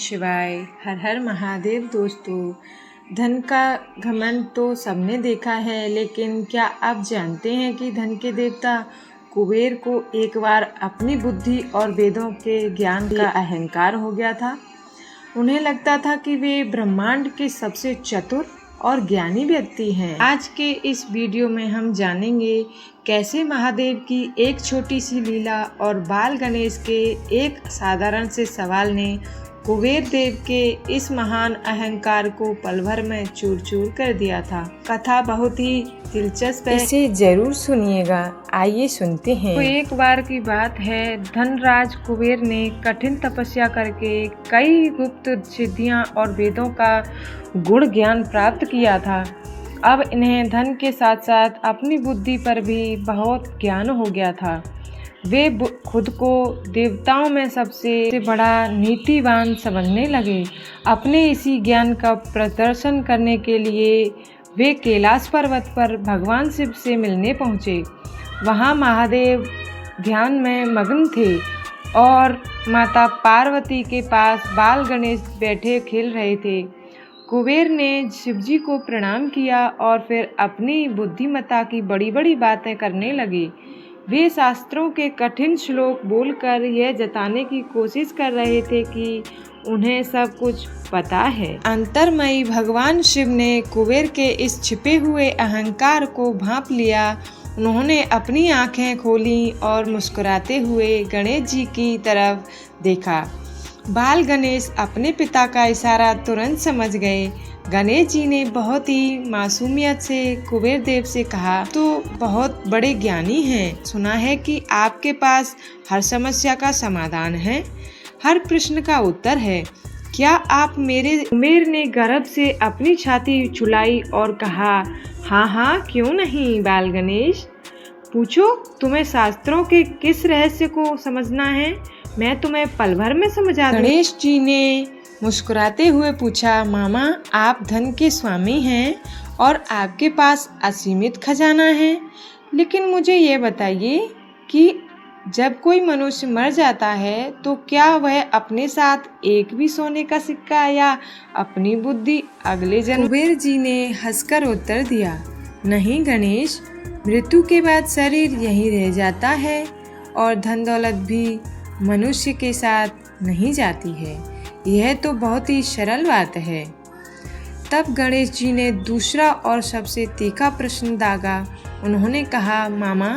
शिवाय। हर हर महादेव। दोस्तों, धन का घमंड तो सबने देखा है, लेकिन क्या आप जानते हैं कि धन के देवता कुबेर को एक बार अपनी बुद्धि और वेदों के ज्ञान का अहंकार हो गया था। उन्हें लगता था कि वे ब्रह्मांड के सबसे चतुर और ज्ञानी व्यक्ति हैं। आज के इस वीडियो में हम जानेंगे कैसे महादेव की एक छोटी सी लीला और बाल गणेश के एक साधारण से सवाल ने कुबेर देव के इस महान अहंकार को पल भर में चूर चूर कर दिया था। कथा बहुत ही दिलचस्प है, इसे जरूर सुनिएगा। आइए सुनते हैं। तो एक बार की बात है, धनराज कुबेर ने कठिन तपस्या करके कई गुप्त सिद्धियां और वेदों का गुण ज्ञान प्राप्त किया था। अब इन्हें धन के साथ साथ अपनी बुद्धि पर भी बहुत ज्ञान हो गया था। वे खुद को देवताओं में सबसे बड़ा नीतिवान समझने लगे। अपने इसी ज्ञान का प्रदर्शन करने के लिए वे कैलाश पर्वत पर भगवान शिव से मिलने पहुँचे। वहाँ महादेव ध्यान में मग्न थे और माता पार्वती के पास बाल गणेश बैठे खेल रहे थे। कुबेर ने शिवजी को प्रणाम किया और फिर अपनी बुद्धिमत्ता की बड़ी बड़ी बातें करने लगे। वे शास्त्रों के कठिन श्लोक बोलकर यह जताने की कोशिश कर रहे थे कि उन्हें सब कुछ पता है। अंतर्मयी भगवान शिव ने कुबेर के इस छिपे हुए अहंकार को भांप लिया। उन्होंने अपनी आंखें खोलीं और मुस्कुराते हुए गणेश जी की तरफ देखा। बाल गणेश अपने पिता का इशारा तुरंत समझ गए। गणेश जी ने बहुत ही मासूमियत से कुबेर देव से कहा, तो बहुत बड़े ज्ञानी हैं। सुना है कि आपके पास हर समस्या का समाधान है, हर प्रश्न का उत्तर है। क्या आप मेरे? कुबेर ने गर्व से अपनी छाती छुलाई और कहा, हाँ हाँ, क्यों नहीं बाल गणेश, पूछो। तुम्हें शास्त्रों के किस रहस्य को समझना है? मैं तुम्हें पल भर में समझा दूं। गणेश जी ने मुस्कुराते हुए पूछा, मामा, आप धन के स्वामी हैं और आपके पास असीमित खजाना है, लेकिन मुझे ये बताइए कि जब कोई मनुष्य मर जाता है तो क्या वह अपने साथ एक भी सोने का सिक्का या अपनी बुद्धि अगले जन्म? कुबेर जी ने हंसकर उत्तर दिया, नहीं गणेश, मृत्यु के बाद शरीर यहीं रह जाता है और धन दौलत भी मनुष्य के साथ नहीं जाती है। यह तो बहुत ही सरल बात है। तब गणेश जी ने दूसरा और सबसे तीखा प्रश्न दागा। उन्होंने कहा, मामा,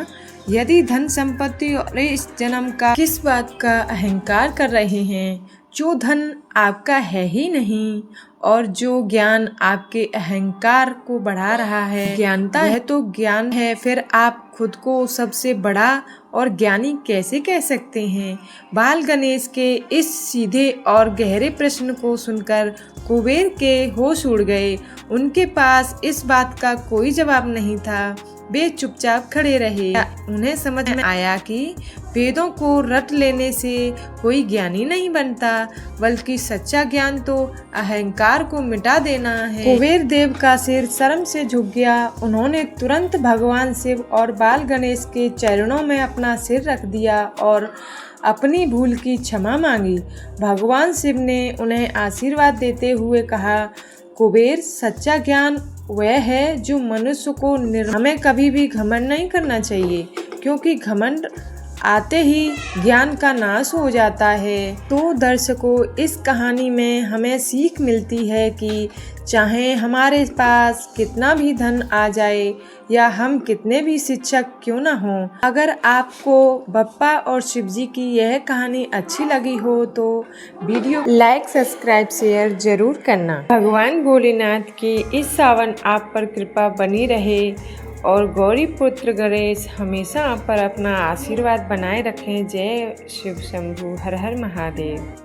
यदि धन संपत्ति और इस जन्म का किस बात का अहंकार कर रहे हैं? जो धन आपका है ही नहीं और जो ज्ञान आपके अहंकार को बढ़ा रहा है, ज्ञानता है तो ज्ञान है, फिर आप खुद को सबसे बड़ा और ज्ञानी कैसे कह सकते हैं? बाल गणेश के इस सीधे और गहरे प्रश्न को सुनकर कुबेर के होश उड़ गए। उनके पास इस बात का कोई जवाब नहीं था। वे चुपचाप खड़े रहे। उन्हें समझ में आया कि वेदों को रट लेने से कोई ज्ञानी नहीं बनता, बल्कि सच्चा ज्ञान तो अहंकार को मिटा देना है। कुबेर देव का सिर शर्म से झुक गया। उन्होंने तुरंत भगवान शिव और बाल गणेश के चरणों में अपना सिर रख दिया और अपनी भूल की क्षमा मांगी। भगवान शिव ने उन्हें आशीर्वाद देते हुए कहा, कुबेर, सच्चा ज्ञान वह है जो मनुष्य को हमें कभी भी घमंड नहीं करना चाहिए, क्योंकि घमंड आते ही ज्ञान का नाश हो जाता है। तो दर्शकों, इस कहानी में हमें सीख मिलती है कि चाहे हमारे पास कितना भी धन आ जाए या हम कितने भी शिक्षक क्यों ना हों, अगर आपको बप्पा और शिवजी की यह कहानी अच्छी लगी हो तो वीडियो लाइक, सब्सक्राइब, शेयर जरूर करना। भगवान भोलेनाथ की इस सावन आप पर कृपा बनी रहे और गौरी पुत्र गणेश हमेशा आप पर अपना आशीर्वाद बनाए रखें। जय शिव शंभू। हर हर महादेव।